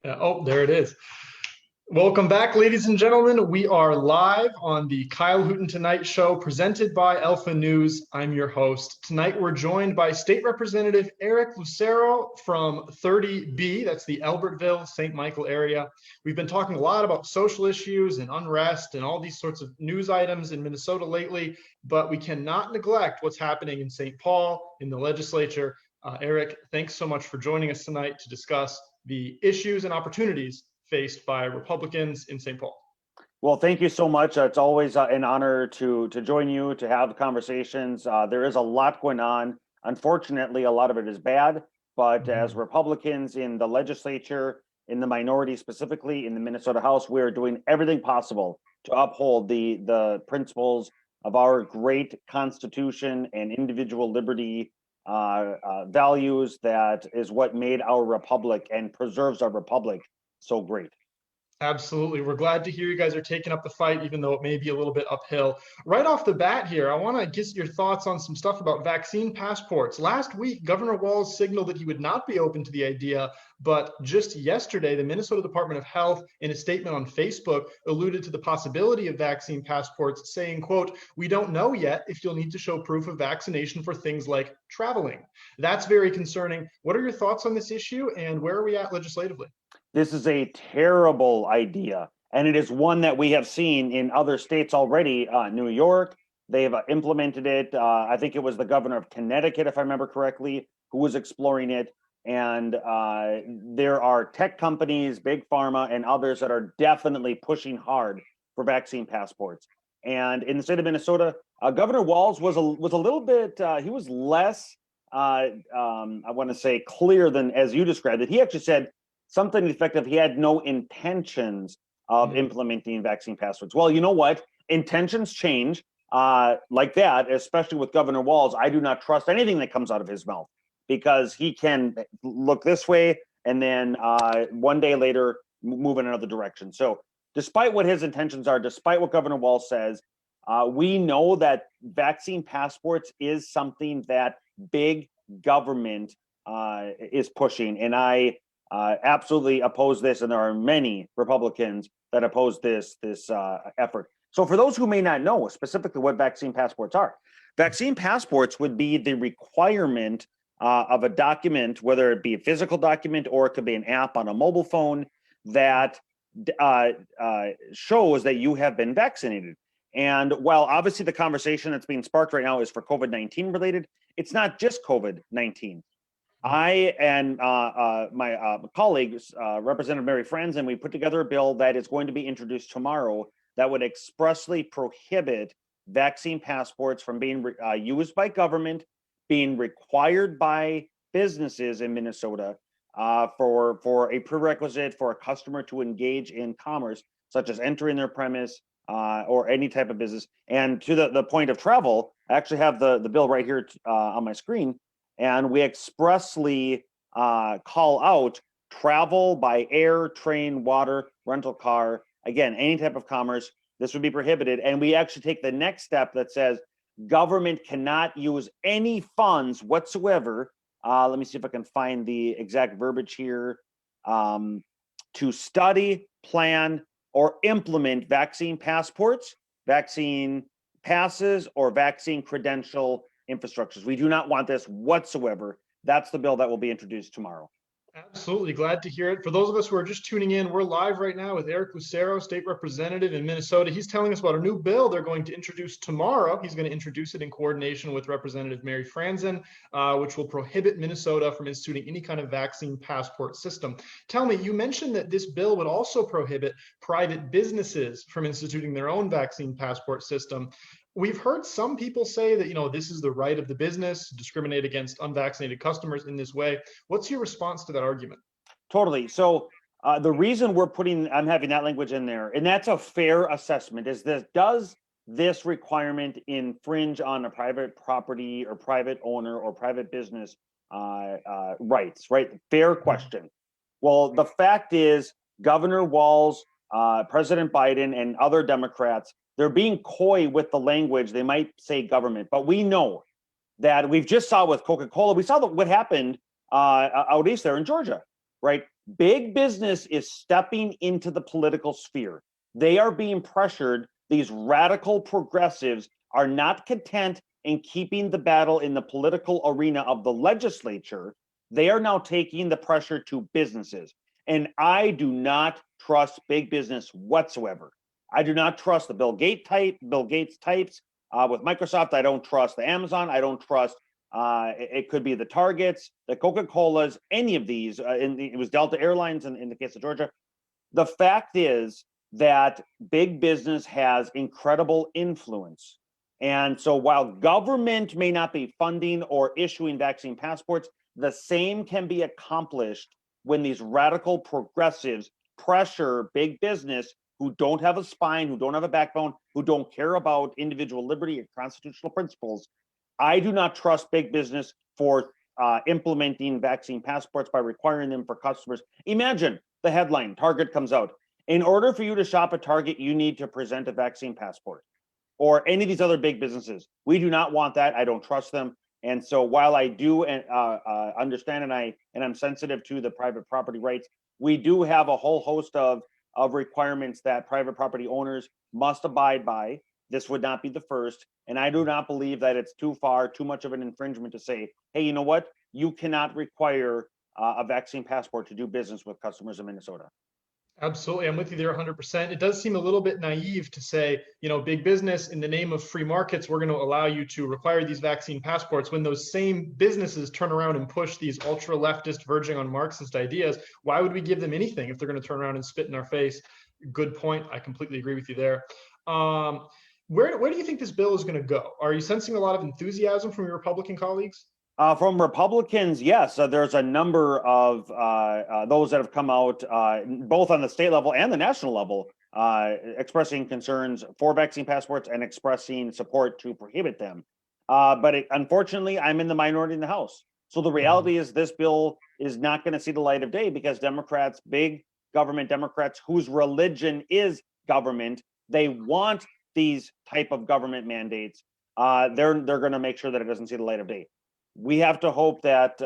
Oh, there it is. Welcome back, ladies and gentlemen. We are live on the Kyle Hooten Tonight Show presented by Alpha News. I'm your host. Tonight, we're joined by State Representative Eric Lucero from 30B. That's the Albertville, St. Michael area. We've been talking a lot about social issues and unrest and all these sorts of news items in Minnesota lately, but we cannot neglect what's happening in St. Paul, in the legislature. Eric, thanks so much for joining us tonight to discuss the issues and opportunities faced by Republicans in St. Paul. Well, thank you so much. It's always an honor to join you, to have conversations. There is a lot going on. Unfortunately, a lot of it is bad, but as Republicans in the legislature, in the minority, specifically in the Minnesota House, we are doing everything possible to uphold the principles of our great Constitution and individual liberty values. That is what made our republic and preserves our republic so great. Absolutely. We're glad to hear you guys are taking up the fight, even though it may be a little bit uphill. Right off the bat here, I want to get your thoughts on some stuff about vaccine passports. Last week, Governor Walz signaled that he would not be open to the idea, but just yesterday, the Minnesota Department of Health, in a statement on Facebook, alluded to the possibility of vaccine passports, saying, quote, "We don't know yet if you'll need to show proof of vaccination for things like traveling." That's very concerning. What are your thoughts on this issue, and where are we at legislatively? This is a terrible idea, and it is one that we have seen in other states already. New York, they've implemented it. I think it was the governor of Connecticut, if I remember correctly, who was exploring it. And there are tech companies, big pharma, and others that are definitely pushing hard for vaccine passports. And in the state of Minnesota, Governor Walz was a little bit, he was less, I want to say, clear than as you described it. He actually said something effective. He had no intentions of implementing vaccine passports. Well, you know what? Intentions change like that, especially with Governor Walz. I do not trust anything that comes out of his mouth, because he can look this way and then one day later move in another direction. So despite what his intentions are, despite what Governor Walz says, we know that vaccine passports is something that big government is pushing. And I absolutely oppose this, and there are many Republicans that oppose this effort. So for those who may not know specifically what vaccine passports are, vaccine passports would be the requirement of a document, whether it be a physical document or it could be an app on a mobile phone, that shows that you have been vaccinated. And while obviously the conversation that's being sparked right now is for COVID-19 related, it's not just COVID-19. I and my colleagues, Representative Mary Franzen, we put together a bill that is going to be introduced tomorrow that would expressly prohibit vaccine passports from being used by government, being required by businesses in Minnesota for a prerequisite for a customer to engage in commerce, such as entering their premise or any type of business. And to the point of travel, I actually have the bill right here on my screen. And we expressly call out travel by air, train, water, rental car. Again, any type of commerce, this would be prohibited. And we actually take the next step that says government cannot use any funds whatsoever. Let me see if I can find the exact verbiage here. To study, plan, or implement vaccine passports, vaccine passes, or vaccine credential infrastructures. We do not want this whatsoever. That's the bill that will be introduced tomorrow. Absolutely. Glad to hear it. For those of us who are just tuning in, we're live right now with Eric Lucero, state representative in Minnesota. He's telling us about a new bill they're going to introduce tomorrow. He's going to introduce it in coordination with Representative Mary Franzen, which will prohibit Minnesota from instituting any kind of vaccine passport system. Tell me, you mentioned that this bill would also prohibit private businesses from instituting their own vaccine passport system. We've heard some people say that, this is the right of the business to discriminate against unvaccinated customers in this way. What's your response to that argument? Totally. So the reason I'm having that language in there, and that's a fair assessment, is does this requirement infringe on a private property or private owner or private business rights, right? Fair question. Well, the fact is Governor Walz, President Biden, and other Democrats, they're being coy with the language. They might say government, but we know that we've just saw with Coca-Cola. We saw what happened out east there in Georgia. right? Big business is stepping into the political sphere. They are being pressured. These radical progressives are not content in keeping the battle in the political arena of the legislature. They are now taking the pressure to businesses. And I do not trust big business whatsoever. I do not trust the Bill Gates types with Microsoft. I don't trust the Amazon. I don't trust it could be the Targets, the Coca-Colas, any of these. It was Delta Airlines in the case of Georgia. The fact is that big business has incredible influence. And so while government may not be funding or issuing vaccine passports, the same can be accomplished when these radical progressives pressure big business who don't have a spine, who don't have a backbone, who don't care about individual liberty and constitutional principles. I do not trust big business for implementing vaccine passports by requiring them for customers. Imagine the headline, Target comes out. In order for you to shop at Target, you need to present a vaccine passport, or any of these other big businesses. We do not want that. I don't trust them. And so while I do understand and I'm sensitive to the private property rights, we do have a whole host of requirements that private property owners must abide by. This would not be the first. And I do not believe that it's too much of an infringement to say, hey, you know what? You cannot require a vaccine passport to do business with customers in Minnesota. Absolutely. I'm with you there 100%. It does seem a little bit naive to say, big business, in the name of free markets, we're going to allow you to require these vaccine passports when those same businesses turn around and push these ultra leftist, verging on Marxist ideas. Why would we give them anything if they're going to turn around and spit in our face? Good point. I completely agree with you there. Where do you think this bill is going to go? Are you sensing a lot of enthusiasm from your Republican colleagues? From Republicans, yes. There's a number of those that have come out, both on the state level and the national level, expressing concerns for vaccine passports and expressing support to prohibit them. But unfortunately, I'm in the minority in the House. So the reality is this bill is not going to see the light of day because Democrats, big government Democrats, whose religion is government, they want these type of government mandates. They're going to make sure that it doesn't see the light of day. We have to hope that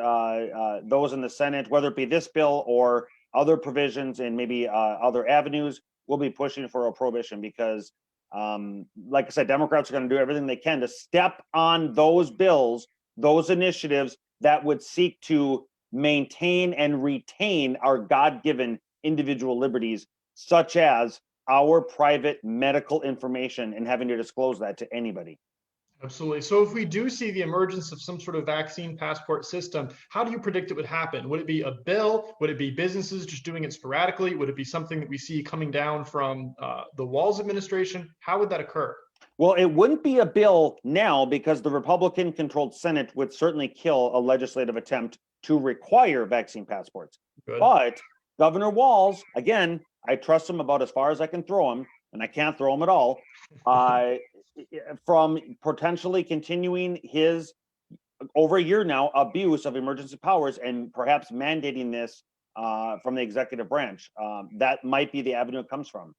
those in the Senate, whether it be this bill or other provisions and maybe other avenues, will be pushing for a prohibition because, like I said, Democrats are going to do everything they can to step on those bills, those initiatives that would seek to maintain and retain our God-given individual liberties, such as our private medical information and having to disclose that to anybody. Absolutely. So if we do see the emergence of some sort of vaccine passport system, how do you predict it would happen? Would it be a bill? Would it be businesses just doing it sporadically? Would it be something that we see coming down from the Walz administration? How would that occur? Well, it wouldn't be a bill now because the Republican-controlled Senate would certainly kill a legislative attempt to require vaccine passports. Good. But Governor Walz, again, I trust him about as far as I can throw him, and I can't throw him at all. From potentially continuing his over a year now abuse of emergency powers and perhaps mandating this from the executive branch. That might be the avenue it comes from.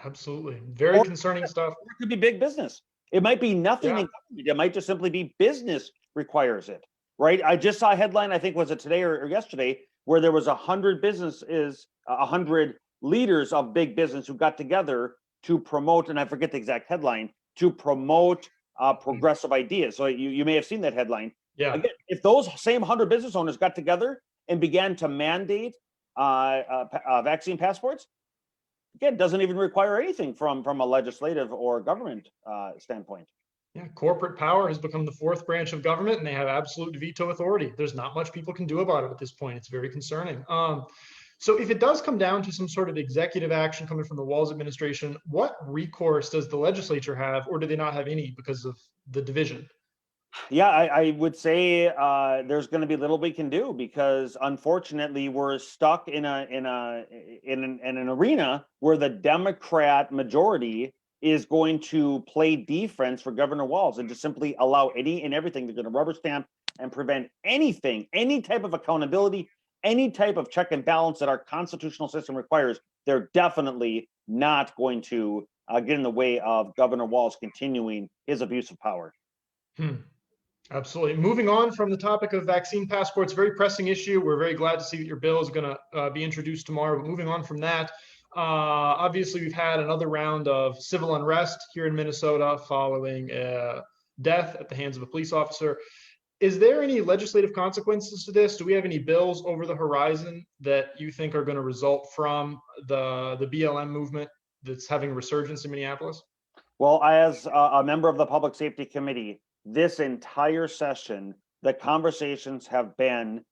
Absolutely. Very concerning stuff. Or it could be big business. It might be nothing in government. It might just simply be business requires it, right? I just saw a headline, I think was it today or yesterday, where there was 100 businesses, 100 leaders of big business who got together to promote, and I forget the exact headline, to promote progressive ideas. So you may have seen that headline. Yeah. Again, if those same 100 business owners got together and began to mandate vaccine passports, again, doesn't even require anything from a legislative or government standpoint. Yeah, corporate power has become the fourth branch of government, and they have absolute veto authority. There's not much people can do about it at this point. It's very concerning. So if it does come down to some sort of executive action coming from the Walz administration, what recourse does the legislature have, or do they not have any because of the division? Yeah, I would say there's going to be little we can do because unfortunately we're stuck in an arena where the Democrat majority is going to play defense for Governor Walz and just simply allow any and everything. They're going to rubber stamp and prevent anything, any type of accountability, any type of check and balance that our constitutional system requires. They're definitely not going to get in the way of Governor Walz continuing his abuse of power. Absolutely. Moving on from the topic of vaccine passports, very pressing issue. We're very glad to see that your bill is going to be introduced tomorrow. But moving on from that, obviously we've had another round of civil unrest here in Minnesota following death at the hands of a police officer. Is there any legislative consequences to this? Do we have any bills over the horizon that you think are going to result from the BLM movement that's having a resurgence in Minneapolis? Well, as a member of the Public Safety Committee, this entire session, the conversations have been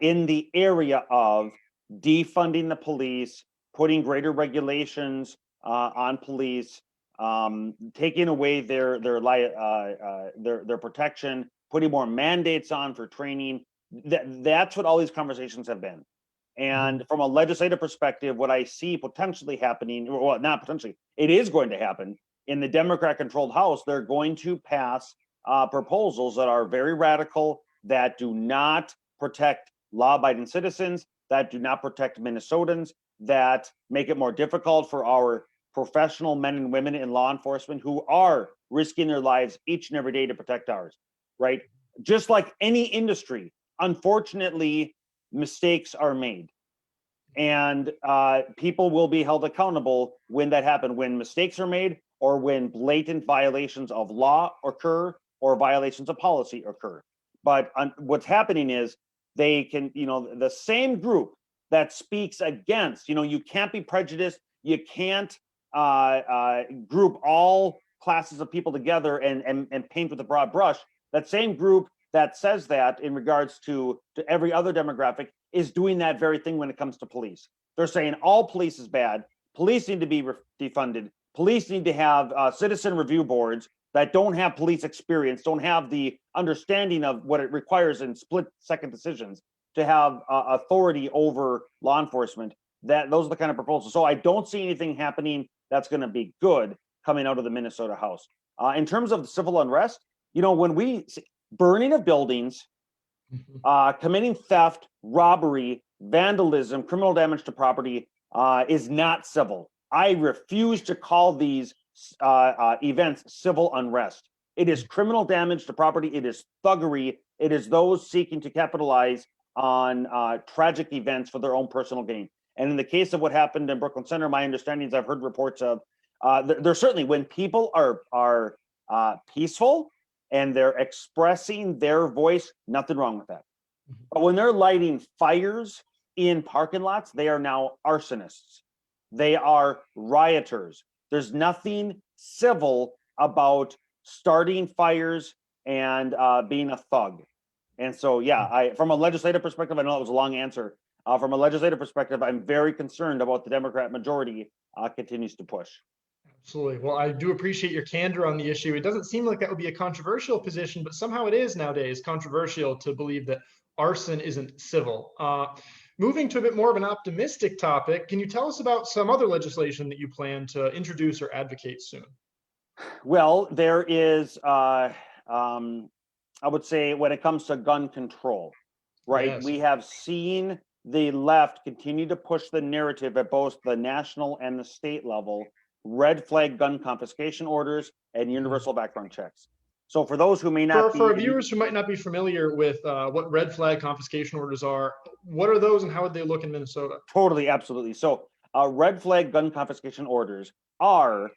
in the area of defunding the police, putting greater regulations on police, taking away their protection, putting more mandates on for training. That's what all these conversations have been. And from a legislative perspective, what I see potentially happening, well, not potentially, it is going to happen in the Democrat-controlled House. They're going to pass proposals that are very radical, that do not protect law-abiding citizens, that do not protect Minnesotans, that make it more difficult for our professional men and women in law enforcement who are risking their lives each and every day to protect ours, right? Just like any industry, unfortunately, mistakes are made. And people will be held accountable when that happens, when mistakes are made, or when blatant violations of law occur, or violations of policy occur. But what's happening is they can, the same group that speaks against, you can't be prejudiced, you can't group all classes of people together and paint with a broad brush. That same group that says that in regards to every other demographic is doing that very thing when it comes to police. They're saying all police is bad. Police need to be defunded. Police need to have citizen review boards that don't have police experience, don't have the understanding of what it requires in split-second decisions to have authority over law enforcement. Those are the kind of proposals. So I don't see anything happening that's going to be good coming out of the Minnesota House. In terms of the civil unrest, when we burning of buildings, committing theft, robbery, vandalism, criminal damage to property is not civil. I refuse to call these events civil unrest. It is criminal damage to property. It is thuggery. It is those seeking to capitalize on tragic events for their own personal gain. And in the case of what happened in Brooklyn Center, my understanding is I've heard reports of there's certainly, when people are peaceful and they're expressing their voice, nothing wrong with that. But when they're lighting fires in parking lots, they are now arsonists. They are rioters. There's nothing civil about starting fires and being a thug. And so, yeah, from a legislative perspective, I know that was a long answer. From a legislative perspective, I'm very concerned about the Democrat majority continues to push. Absolutely. Well, I do appreciate your candor on the issue. It doesn't seem like that would be a controversial position, but somehow it is nowadays controversial to believe that arson isn't civil. Moving to a bit more of an optimistic topic, can you tell us about some other legislation that you plan to introduce or advocate soon? Well, there is, I would say, when it comes to gun control, right? Yes. We have seen the left continue to push the narrative at both the national and the state level, red flag gun confiscation orders and universal background checks. So for those who may not for viewers who might not be familiar with what red flag confiscation orders are, what are those and how would they look in Minnesota? Totally, absolutely. So red flag gun confiscation orders are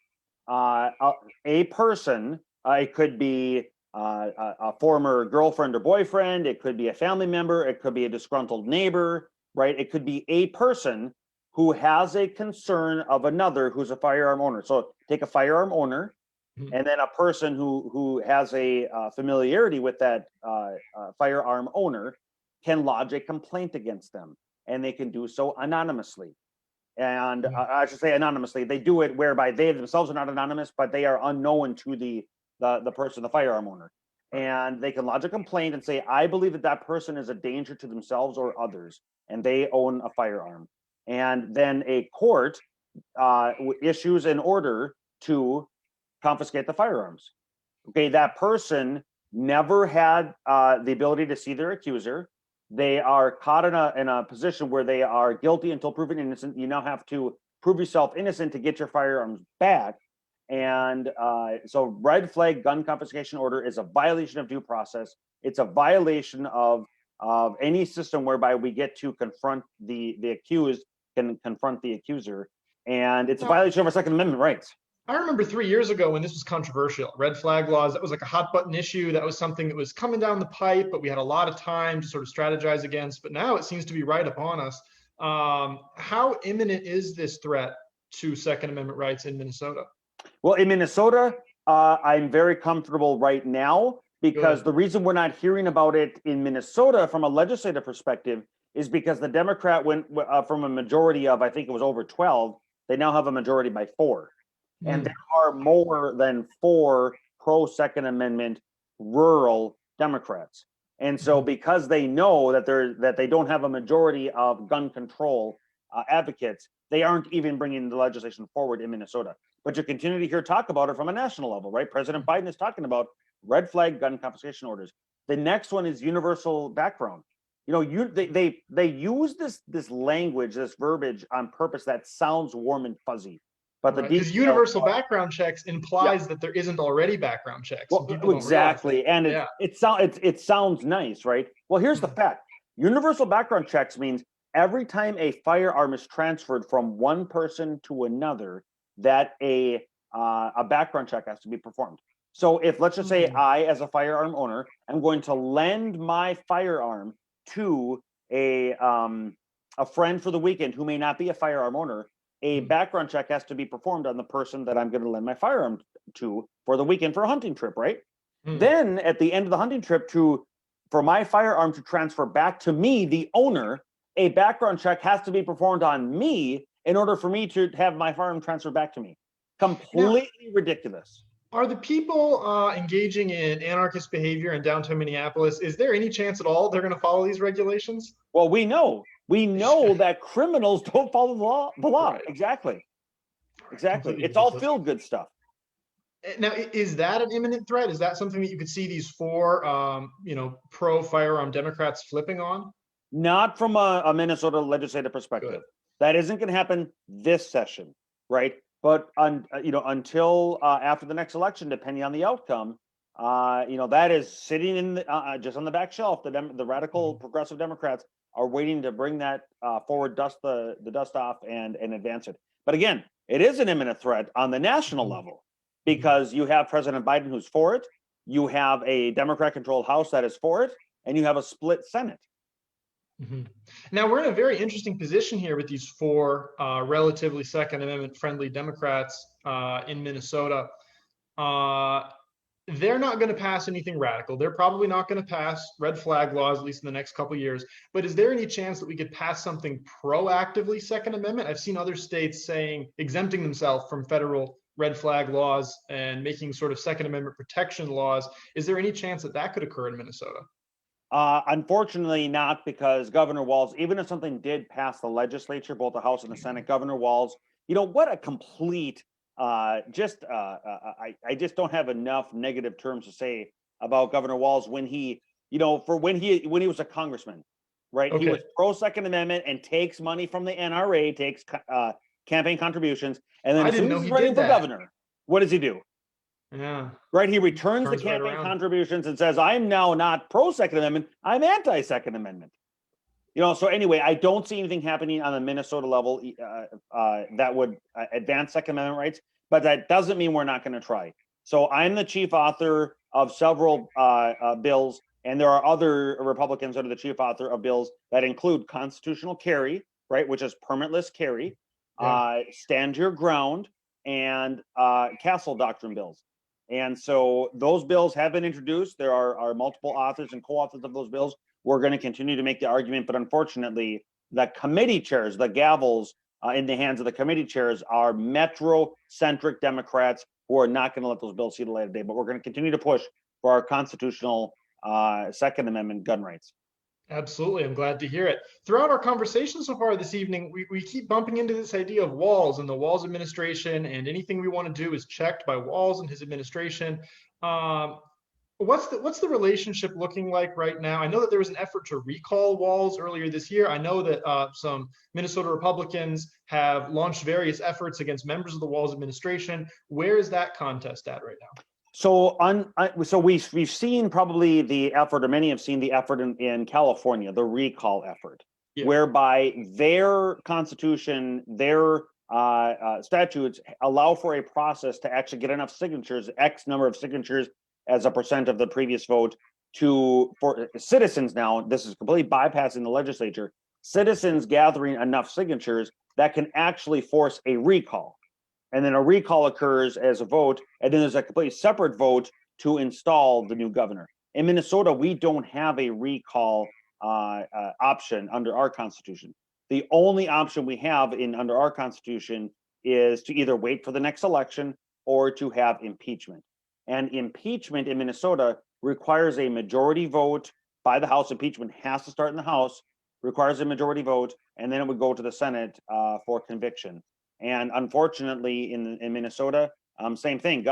a person, it could be a former girlfriend or boyfriend, it could be a family member, it could be a disgruntled neighbor, right? It could be a person who has a concern of another who's a firearm owner. So take a firearm owner, and then a person who has a familiarity with that firearm owner can lodge a complaint against them, and they can do so anonymously. And I should say anonymously. They do it whereby they themselves are not anonymous, but they are unknown to the person, the firearm owner. And they can lodge a complaint and say, I believe that that person is a danger to themselves or others, and they own a firearm. And then a court issues an order to confiscate the firearms. Okay, that person never had the ability to see their accuser. They are caught in a position where they are guilty until proven innocent. You now have to prove yourself innocent to get your firearms back. And so red flag gun confiscation order is a violation of due process. It's a violation of any system whereby we get to confront the accused, can confront the accuser. And it's a violation of our Second Amendment rights. I remember 3 years ago when this was controversial, red flag laws, that was like a hot button issue. That was something that was coming down the pipe, but we had a lot of time to sort of strategize against. But now it seems to be right upon us. How imminent is this threat to Second Amendment rights in Minnesota? Well, in Minnesota, I'm very comfortable right now because the reason we're not hearing about it in Minnesota from a legislative perspective is because the Democrat went from a majority of, I think it was over 12, they now have a majority by 4. And there are more than 4 pro Second Amendment rural Democrats. And so because they know that they don't have a majority of gun control advocates, they aren't even bringing the legislation forward in Minnesota. But you continue to hear talk about it from a national level, right? President Biden is talking about red flag gun confiscation orders. The next one is universal background. You know, they use this language, this verbiage on purpose that sounds warm and fuzzy. But because universal background checks implies that there isn't already background checks. Well, exactly, and it sounds nice, right? Well, here's the fact: universal background checks means every time a firearm is transferred from one person to another, that a background check has to be performed. So, if let's just say I, as a firearm owner, am going to lend my firearm to a friend for the weekend who may not be a firearm owner, a background check has to be performed on the person that I'm going to lend my firearm to for the weekend for a hunting trip, right? Then at the end of the hunting trip, for my firearm to transfer back to me, the owner, a background check has to be performed on me in order for me to have my firearm transferred back to me. Completely ridiculous. Are the people engaging in anarchist behavior in downtown Minneapolis, is there any chance at all they're going to follow these regulations? Well, we know that criminals don't follow the law. Right. Exactly. It's all feel good stuff. Now, is that an imminent threat? Is that something that you could see these 4, pro firearm Democrats flipping on? Not from a Minnesota legislative perspective. Good. That isn't going to happen this session, right? But until after the next election, depending on the outcome, that is sitting in just on the back shelf. The radical progressive Democrats are waiting to bring that forward, dust the dust off, and advance it. But again, it is an imminent threat on the national level because you have President Biden who's for it, you have a Democrat-controlled House that is for it, and you have a split Senate. Now, we're in a very interesting position here with these 4 relatively Second Amendment friendly Democrats in Minnesota. They're not going to pass anything radical. They're probably not going to pass red flag laws, at least in the next couple of years. But is there any chance that we could pass something proactively Second Amendment? I've seen other states exempting themselves from federal red flag laws and making sort of Second Amendment protection laws. Is there any chance that could occur in Minnesota? Unfortunately not, because Governor Walz, even if something did pass the legislature, both the House and the Senate, Governor Walz, what a complete, I just don't have enough negative terms to say about Governor Walz when he was a congressman, right? Okay. He was pro Second Amendment and takes money from the NRA, takes campaign contributions, and then as soon as he's running for governor, what does he do? Yeah. Right. He returns the campaign contributions and says, I'm now not pro Second Amendment. I'm anti Second Amendment. So anyway, I don't see anything happening on the Minnesota level that would advance Second Amendment rights, but that doesn't mean we're not going to try. So I'm the chief author of several bills, and there are other Republicans that are the chief author of bills that include constitutional carry, right, which is permitless carry, stand your ground, and castle doctrine bills. And so those bills have been introduced. There are multiple authors and co-authors of those bills. We're going to continue to make the argument, but unfortunately, the committee chairs, the gavels in the hands of the committee chairs are metro-centric Democrats who are not going to let those bills see the light of day. But we're going to continue to push for our constitutional Second Amendment gun rights. Absolutely. I'm glad to hear it. Throughout our conversation so far this evening, we keep bumping into this idea of Walz and the Walz administration, and anything we want to do is checked by Walz and his administration. What's the relationship looking like right now? I know that there was an effort to recall Walz earlier this year. I know that some Minnesota Republicans have launched various efforts against members of the Walz administration. Where is that contest at right now? So we've seen probably the effort, or many have seen the effort in California, the recall effort, Yeah. whereby their constitution, their statutes allow for a process to actually get enough signatures, X number of signatures as a percent of the previous vote, for citizens. Now, this is completely bypassing the legislature. Citizens gathering enough signatures that can actually force a recall. And then a recall occurs as a vote, and then there's a completely separate vote to install the new governor. In Minnesota, we don't have a recall option under our constitution. The only option we have under our constitution is to either wait for the next election or to have impeachment. And impeachment in Minnesota requires a majority vote by the House. Impeachment has to start in the House, requires a majority vote, and then it would go to the Senate for conviction. And unfortunately, in Minnesota, same thing.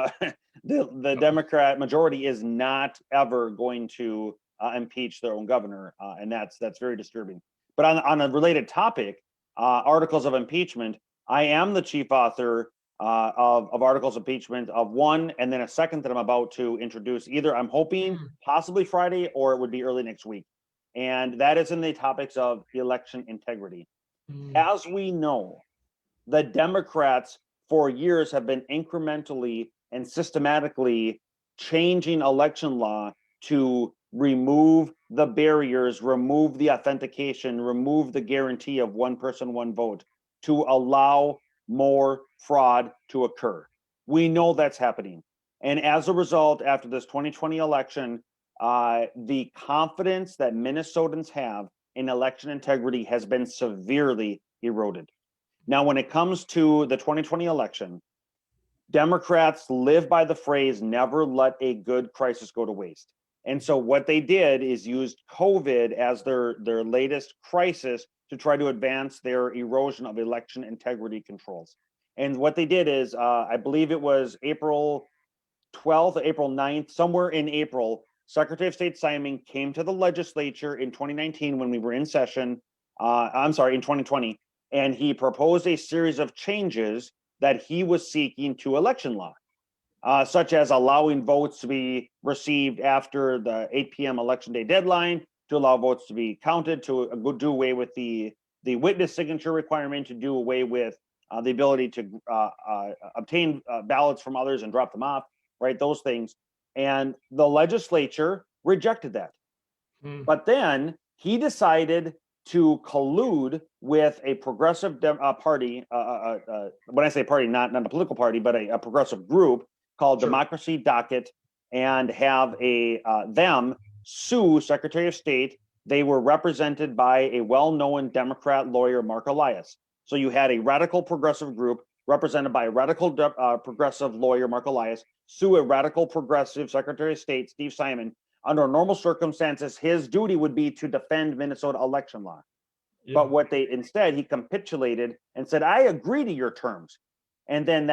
The Democrat majority is not ever going to impeach their own governor, and that's very disturbing. But on a related topic, articles of impeachment, I am the chief author of articles of impeachment of one, and then a second that I'm about to introduce. Either I'm hoping possibly Friday, or it would be early next week. And that is in the topics of election integrity. As we know, the Democrats for years have been incrementally and systematically changing election law to remove the barriers, remove the authentication, remove the guarantee of one person, one vote, to allow more fraud to occur. We know that's happening. And as a result, after this 2020 election, the confidence that Minnesotans have in election integrity has been severely eroded. Now, when it comes to the 2020 election, Democrats live by the phrase, never let a good crisis go to waste. And so what they did is used COVID as their latest crisis to try to advance their erosion of election integrity controls. And what they did is, I believe it was April 12th, April 9th, somewhere in April, Secretary of State Simon came to the legislature in 2019 when we were in session, in 2020, and he proposed a series of changes that he was seeking to election law, such as allowing votes to be received after the 8 p.m. election day deadline, to allow votes to be counted, to do away with the witness signature requirement, to do away with the ability to obtain ballots from others and drop them off, right? Those things. And the legislature rejected that. But then he decided to collude with a progressive party. When I say party, not a political party, but a progressive group called Democracy Docket, and have them sue Secretary of State. They were represented by a well-known Democrat lawyer, Mark Elias. So you had a radical progressive group represented by a radical progressive lawyer, Mark Elias, sue a radical progressive Secretary of State, Steve Simon. Under normal circumstances, his duty would be to defend Minnesota election law. Yeah. But what instead, he capitulated and said, I agree to your terms. And then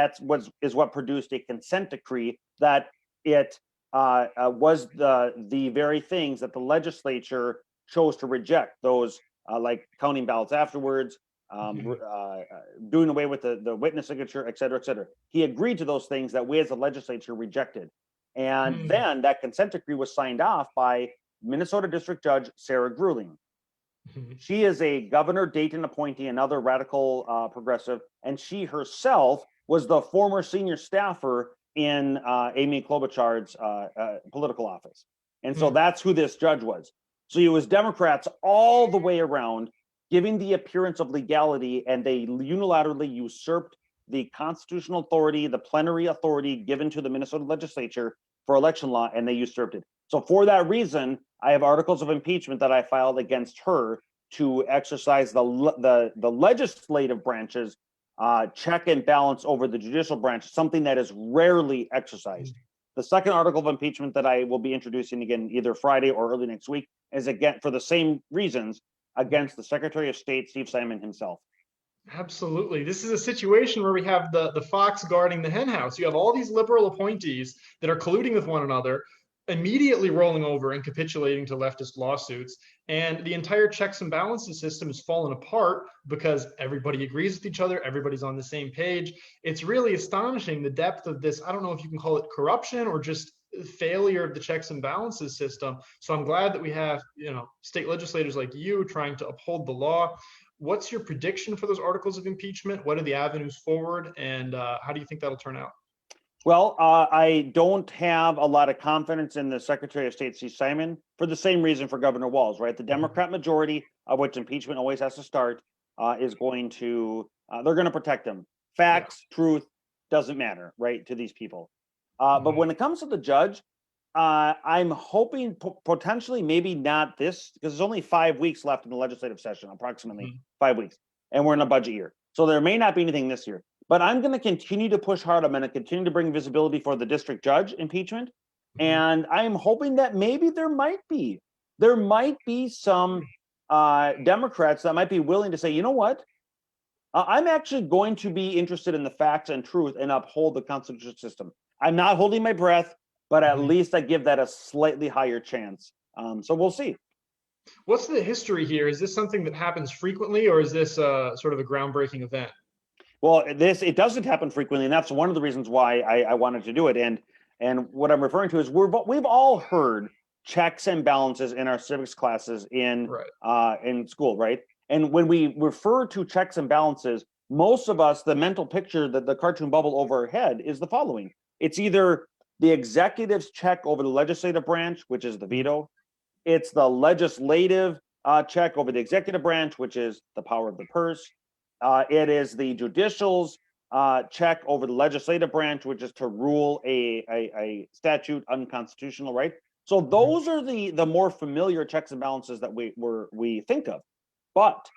is what produced a consent decree that it was the very things that the legislature chose to reject, those like counting ballots afterwards, doing away with the witness signature, et cetera, et cetera. He agreed to those things that we as a legislature rejected. And then that consent decree was signed off by Minnesota District Judge Sarah Grueling. She is a Governor Dayton appointee, another radical progressive, and she herself was the former senior staffer in Amy Klobuchar's political office. And so that's who this judge was. So it was Democrats all the way around giving the appearance of legality, and they unilaterally usurped the constitutional authority, the plenary authority given to the Minnesota legislature for election law, and they usurped it. So for that reason, I have articles of impeachment that I filed against her to exercise the legislative branches check and balance over the judicial branch, something that is rarely exercised. The second article of impeachment that I will be introducing again either Friday or early next week is again for the same reasons against the Secretary of State, Steve Simon himself. Absolutely. This is a situation where we have the fox guarding the hen house. You have all these liberal appointees that are colluding with one another. immediately rolling over and capitulating to leftist lawsuits. And the entire checks and balances system has fallen apart because everybody agrees with each other. Everybody's on the same page. It's really astonishing the depth of this. I don't know if you can call it corruption or just failure of the checks and balances system. So I'm glad that we have, state legislators like you trying to uphold the law. What's your prediction for those articles of impeachment? What are the avenues forward? And how do you think that'll turn out? Well, I don't have a lot of confidence in the Secretary of State, C. Simon, for the same reason for Governor Walz, right? The Democrat majority, of which impeachment always has to start, is going to, they're going to protect them. Facts, truth, doesn't matter, right, to these people. But when it comes to the judge, I'm hoping potentially maybe not this, because there's only 5 weeks left in the legislative session, approximately 5 weeks, and we're in a budget year. So there may not be anything this year. But I'm going to continue to push hard. I'm going to continue to bring visibility for the district judge impeachment. And I'm hoping that maybe there might be some Democrats that might be willing to say, you know what? I'm actually going to be interested in the facts and truth and uphold the constitutional system. I'm not holding my breath, but at least I give that a slightly higher chance. So we'll see. What's the history here? Is this something that happens frequently, or is this sort of a groundbreaking event? Well, it doesn't happen frequently, and that's one of the reasons why I wanted to do it. And what I'm referring to is we've all heard checks and balances in our civics classes in school, right? And when we refer to checks and balances, most of us, the mental picture, that the cartoon bubble over our head is the following: it's either the executive's check over the legislative branch, which is the veto; it's the legislative check over the executive branch, which is the power of the purse. It is the judicial's check over the legislative branch, which is to rule a statute unconstitutional, right? So those are the more familiar checks and balances that we think of. But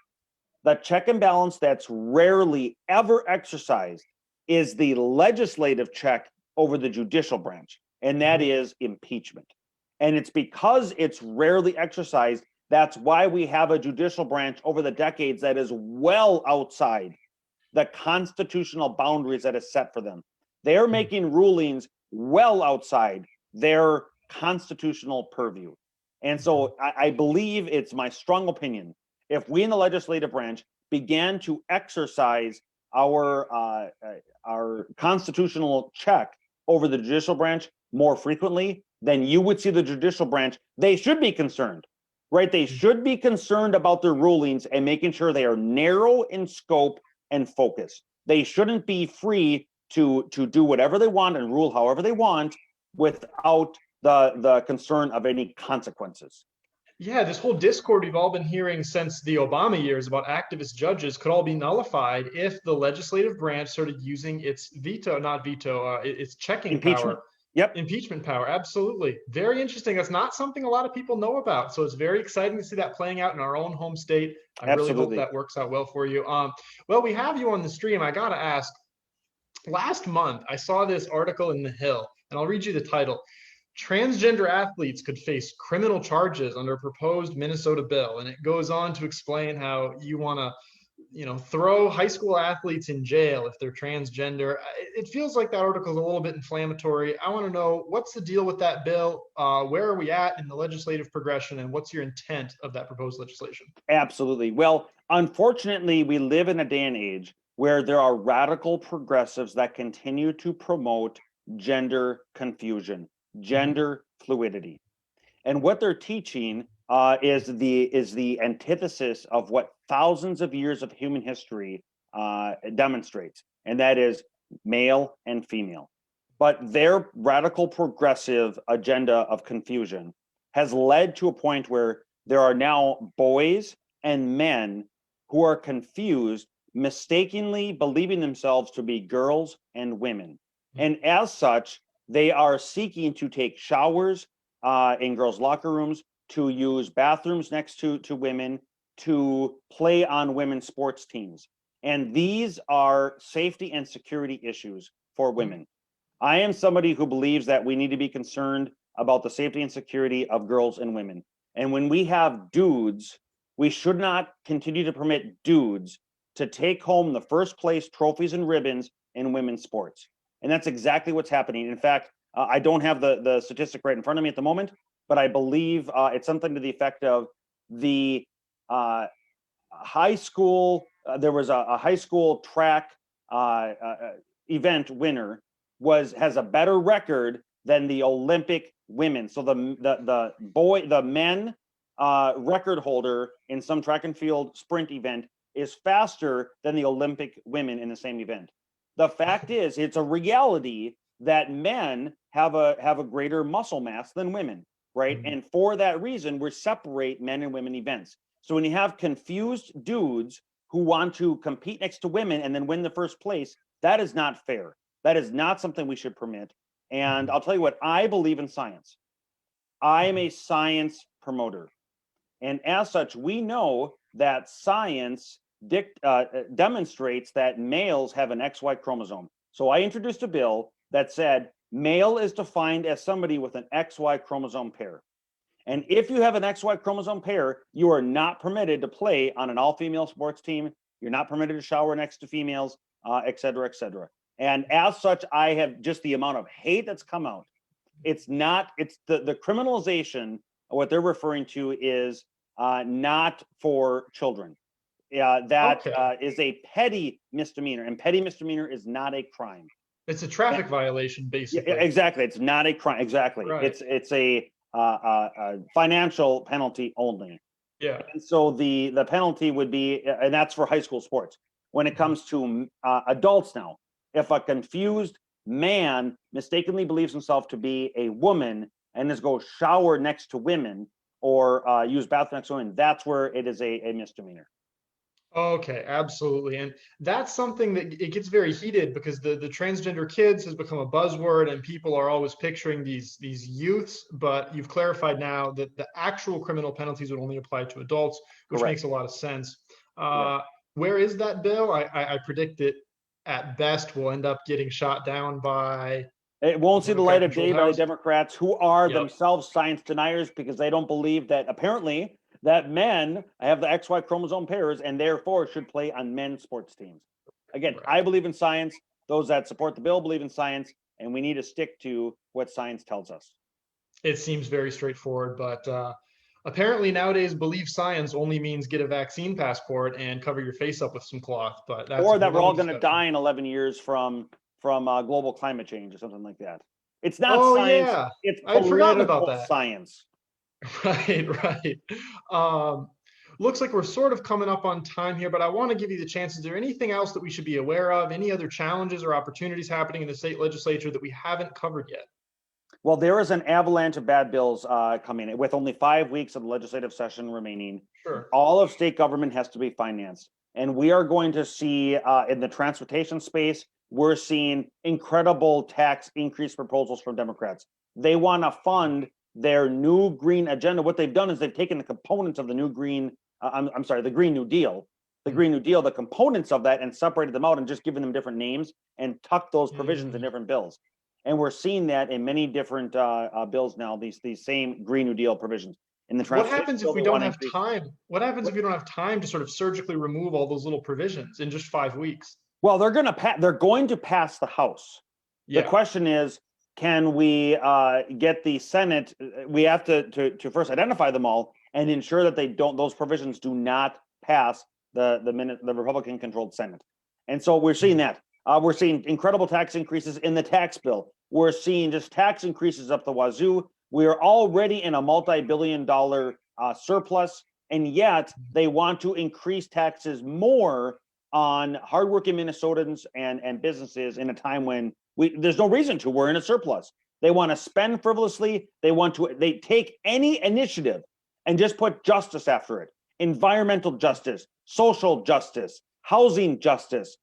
the check and balance that's rarely ever exercised is the legislative check over the judicial branch, and that is impeachment. And it's because it's rarely exercised, that's why we have a judicial branch over the decades that is well outside the constitutional boundaries that is set for them. They're making rulings well outside their constitutional purview. And so I believe, it's my strong opinion, if we in the legislative branch began to exercise our constitutional check over the judicial branch more frequently, then you would see the judicial branch, they should be concerned. Right, they should be concerned about their rulings and making sure they are narrow in scope and focus. They shouldn't be free to do whatever they want and rule however they want without the concern of any consequences. Yeah, this whole discord we've all been hearing since the Obama years about activist judges could all be nullified if the legislative branch started using its its checking Impeachment. power. Yep. Impeachment power. Absolutely. Very interesting. That's not something a lot of people know about. So it's very exciting to see that playing out in our own home state. I really hope that works out well for you. Well, we have you on the stream. I got to ask, last month, I saw this article in The Hill, and I'll read you the title. Transgender athletes could face criminal charges under a proposed Minnesota bill. And it goes on to explain how you want to throw high school athletes in jail if they're transgender. It feels like that article is a little bit inflammatory. I want to know, what's the deal with that bill? Where are we at in the legislative progression, and what's your intent of that proposed legislation? Absolutely. Well, unfortunately, we live in a day and age where there are radical progressives that continue to promote gender confusion, gender fluidity. And what they're teaching is the antithesis of what thousands of years of human history demonstrates, and that is male and female. But their radical progressive agenda of confusion has led to a point where there are now boys and men who are confused, mistakenly believing themselves to be girls and women. And as such, they are seeking to take showers in girls' locker rooms, to use bathrooms next to women, to play on women's sports teams. And these are safety and security issues for women. I am somebody who believes that we need to be concerned about the safety and security of girls and women. And when we have dudes, we should not continue to permit dudes to take home the first place trophies and ribbons in women's sports. And that's exactly what's happening. In fact, I don't have the statistic right in front of me at the moment, but I believe it's something to the effect of the high school. There was a high school track event winner has a better record than the Olympic women. So the men record holder in some track and field sprint event is faster than the Olympic women in the same event. The fact is, it's a reality that men have a greater muscle mass than women, right? And for that reason, we separate men and women events. So when you have confused dudes who want to compete next to women and then win the first place, that is not fair. That is not something we should permit. And I'll tell you what, I believe in science. I am a science promoter. And as such, we know that science demonstrates that males have an XY chromosome. So I introduced a bill that said male is defined as somebody with an XY chromosome pair. And if you have an XY chromosome pair, you are not permitted to play on an all-female sports team. You're not permitted to shower next to females, et cetera, et cetera. And as such, I have just the amount of hate that's come out. It's the criminalization. What they're referring to is not for children. That is a petty misdemeanor, and petty misdemeanor is not a crime. It's a traffic violation, basically. Yeah, exactly. It's not a crime. Exactly. Right. It's a financial penalty only. Yeah. And so the penalty would be, and that's for high school sports. When it comes to adults now, if a confused man mistakenly believes himself to be a woman and is go shower next to women or use bathroom next to women, that's where it is a misdemeanor. Okay, absolutely. And that's something that it gets very heated because the transgender kids has become a buzzword and people are always picturing these youths, but you've clarified now that the actual criminal penalties would only apply to adults, which Correct. makes a lot of sense. Where is that bill? I predict it at best will end up getting shot down by... It won't see the light of day by the Democrats, who are themselves science deniers because they don't believe that apparently that men have the XY chromosome pairs and therefore should play on men's sports teams. Again, I believe in science. Those that support the bill believe in science, and we need to stick to what science tells us. It seems very straightforward, but apparently nowadays believe science only means get a vaccine passport and cover your face up with some cloth. But that's or that we're all going to die in 11 years from global climate change or something like that. It's not science. Yeah. It's I'd forgotten about political that. Science. Right. Looks like we're sort of coming up on time here, but I want to give you the chance. Is there anything else that we should be aware of? Any other challenges or opportunities happening in the state legislature that we haven't covered yet? Well, there is an avalanche of bad bills coming with only 5 weeks of the legislative session remaining. Sure. All of state government has to be financed. And we are going to see in the transportation space, we're seeing incredible tax increase proposals from Democrats. They want to fund their new green agenda. What they've done is they've taken the components of the new green, the Green New Deal, the components of that and separated them out and just given them different names and tucked those provisions in different bills. And we're seeing that in many different bills now, these same Green New Deal provisions. In the what happens if we don't have time? What happens if we don't have time to sort of surgically remove all those little provisions in just 5 weeks? Well, they're going to pass the House. Yeah. The question is, can we get the Senate? We have to first identify them all and ensure that those provisions do not pass the Republican-controlled Senate. And so we're seeing that. We're seeing incredible tax increases in the tax bill. We're seeing just tax increases up the wazoo. We are already in a multi-billion-dollar surplus, and yet they want to increase taxes more on hardworking Minnesotans and businesses in a time when there's no reason to. We're in a surplus. They want to spend frivolously. They take any initiative and just put justice after it. Environmental justice, social justice, housing justice,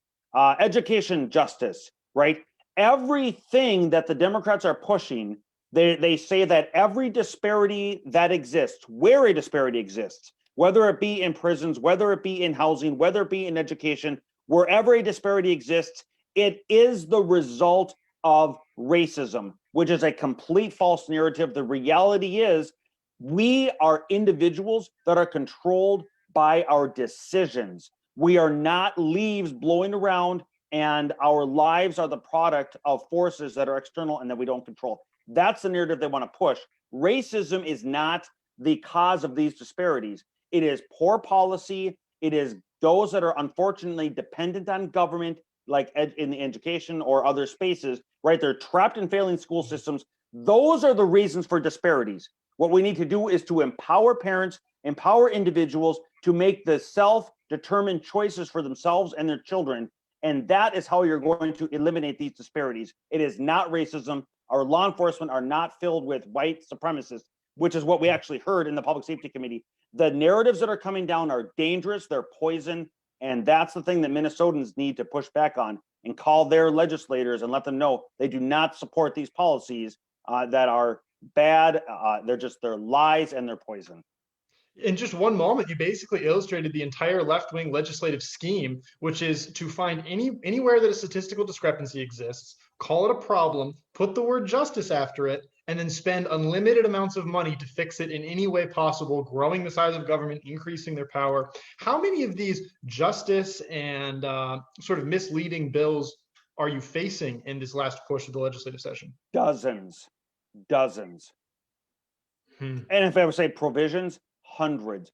education justice, right? Everything that the Democrats are pushing, they say that every disparity that exists, where a disparity exists, whether it be in prisons, whether it be in housing, whether it be in education, wherever a disparity exists, it is the result of racism, which is a complete false narrative. The reality is we are individuals that are controlled by our decisions. We are not leaves blowing around and our lives are the product of forces that are external and that we don't control. That's the narrative they want to push. Racism is not the cause of these disparities. It is poor policy. It is those that are unfortunately dependent on government, like in the education or other spaces, right? They're trapped in failing school systems. Those are the reasons for disparities. What we need to do is to empower parents, empower individuals to make the self-determined choices for themselves and their children. And that is how you're going to eliminate these disparities. It is not racism. Our law enforcement are not filled with white supremacists, which is what we actually heard in the Public Safety Committee. The narratives that are coming down are dangerous, they're poison, and that's the thing that Minnesotans need to push back on and call their legislators and let them know they do not support these policies that are bad. They're lies and they're poison. In just one moment, you basically illustrated the entire left-wing legislative scheme, which is to find anywhere that a statistical discrepancy exists, call it a problem, put the word justice after it, and then spend unlimited amounts of money to fix it in any way possible, growing the size of government, increasing their power. How many of these justice and sort of misleading bills are you facing in this last push of the legislative session? Dozens. And if I would say provisions, hundreds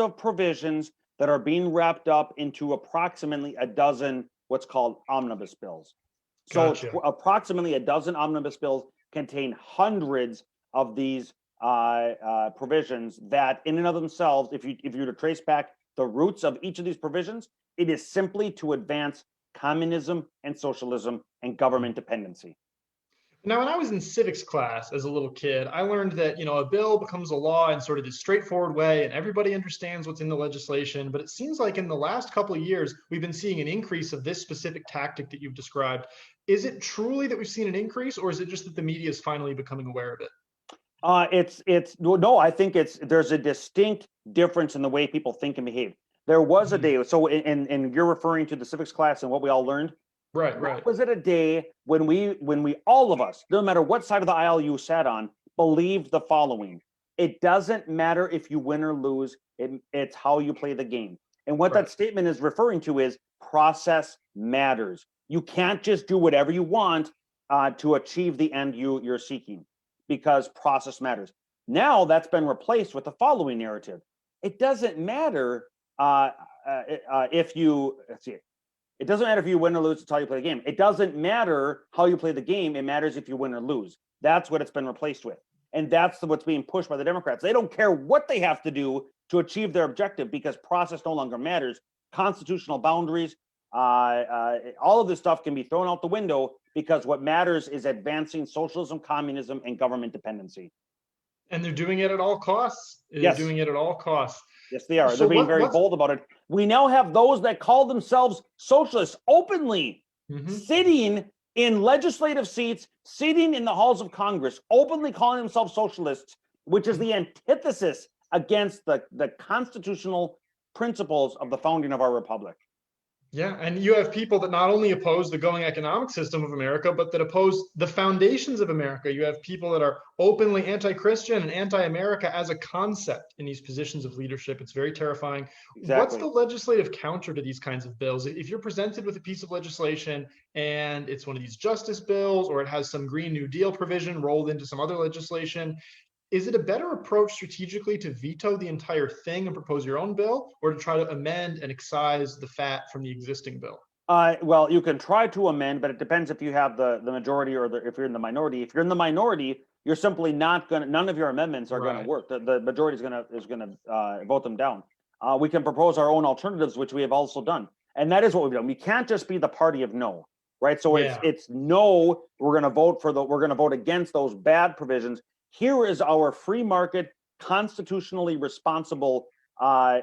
of provisions that are being wrapped up into approximately a dozen what's called omnibus bills. Gotcha. So approximately a dozen omnibus bills contain hundreds of these provisions that in and of themselves, if you were to trace back the roots of each of these provisions, it is simply to advance communism and socialism and government dependency. Now, when I was in civics class as a little kid, I learned that, a bill becomes a law in sort of this straightforward way and everybody understands what's in the legislation. But it seems like in the last couple of years, we've been seeing an increase of this specific tactic that you've described. Is it truly that we've seen an increase, or is it just that the media is finally becoming aware of it? No, I think there's a distinct difference in the way people think and behave. There was a day, so and you're referring to the civics class and what we all learned. Right. Was it a day when we all of us, no matter what side of the aisle you sat on, believed the following: it doesn't matter if you win or lose, it's how you play the game. And what that statement is referring to is process matters. You can't just do whatever you want to achieve the end you're seeking, because process matters. Now that's been replaced with the following narrative: it doesn't matter if you It doesn't matter if you win or lose, it's how you play the game. It doesn't matter how you play the game. It matters if you win or lose. That's what it's been replaced with. And that's what's being pushed by the Democrats. They don't care what they have to do to achieve their objective because process no longer matters. Constitutional boundaries, all of this stuff can be thrown out the window because what matters is advancing socialism, communism, and government dependency. And they're doing it at all costs. Yes. They're doing it at all costs. Yes, they are. So they're being very bold about it. We now have those that call themselves socialists openly sitting in legislative seats, sitting in the halls of Congress, openly calling themselves socialists, which is the antithesis against the constitutional principles of the founding of our republic. Yeah, and you have people that not only oppose the going economic system of America, but that oppose the foundations of America. You have people that are openly anti-Christian and anti-America as a concept in these positions of leadership. It's very terrifying. Exactly. What's the legislative counter to these kinds of bills? If you're presented with a piece of legislation and it's one of these justice bills, or it has some Green New Deal provision rolled into some other legislation, is it a better approach strategically to veto the entire thing and propose your own bill, or to try to amend and excise the fat from the existing bill? Well, you can try to amend, but it depends if you have the majority or if you're in the minority. If you're in the minority, you're simply not going to, none of your amendments are going to work. The majority is going to vote them down. We can propose our own alternatives, which we have also done. And that is what we've done. We can't just be the party of no, right? So it's no, we're going to vote against those bad provisions. Here is our free market, constitutionally responsible,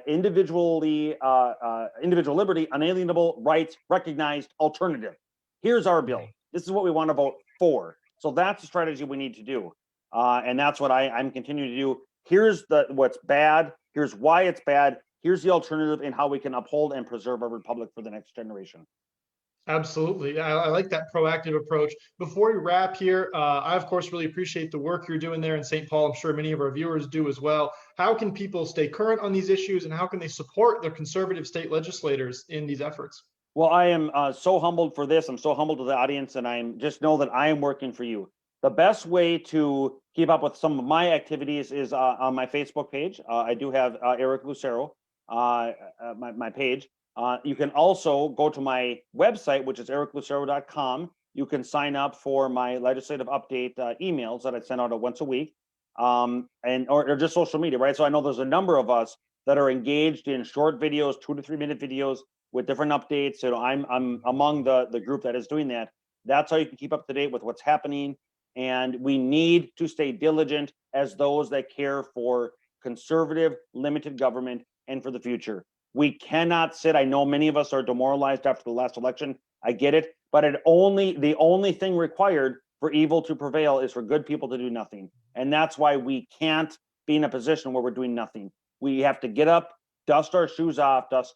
individual liberty, unalienable rights, recognized alternative. Here's our bill. This is what we want to vote for. So that's the strategy we need to do. And that's what I'm continuing to do. Here's what's bad. Here's why it's bad. Here's the alternative and how we can uphold and preserve our republic for the next generation. Absolutely. I like that proactive approach. Before we wrap here, I, of course, really appreciate the work you're doing there in St. Paul. I'm sure many of our viewers do as well. How can people stay current on these issues, and how can they support their conservative state legislators in these efforts? Well, I am so humbled for this. I'm so humbled to the audience, and I'm just know that I am working for you. The best way to keep up with some of my activities is on my Facebook page. I do have Eric Lucero, my page. You can also go to my website, which is ericlucero.com. You can sign up for my legislative update emails that I send out once a week, or just social media, right? So I know there's a number of us that are engaged in short videos, 2 to 3 minute videos with different updates. So I'm among the group that is doing that. That's how you can keep up to date with what's happening. And we need to stay diligent as those that care for conservative, limited government and for the future. We cannot sit. I know many of us are demoralized after the last election. I get it, but the only thing required for evil to prevail is for good people to do nothing. And that's why we can't be in a position where we're doing nothing. We have to get up, dust our shoes off, brush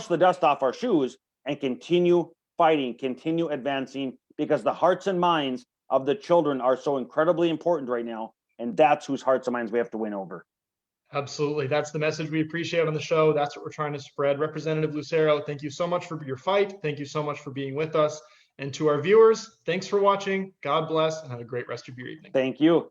the dust off our shoes, and continue fighting, continue advancing, because the hearts and minds of the children are so incredibly important right now, and that's whose hearts and minds we have to win over. Absolutely. That's the message we appreciate on the show. That's what we're trying to spread. Representative Lucero, thank you so much for your fight. Thank you so much for being with us. And to our viewers, thanks for watching. God bless and have a great rest of your evening. Thank you.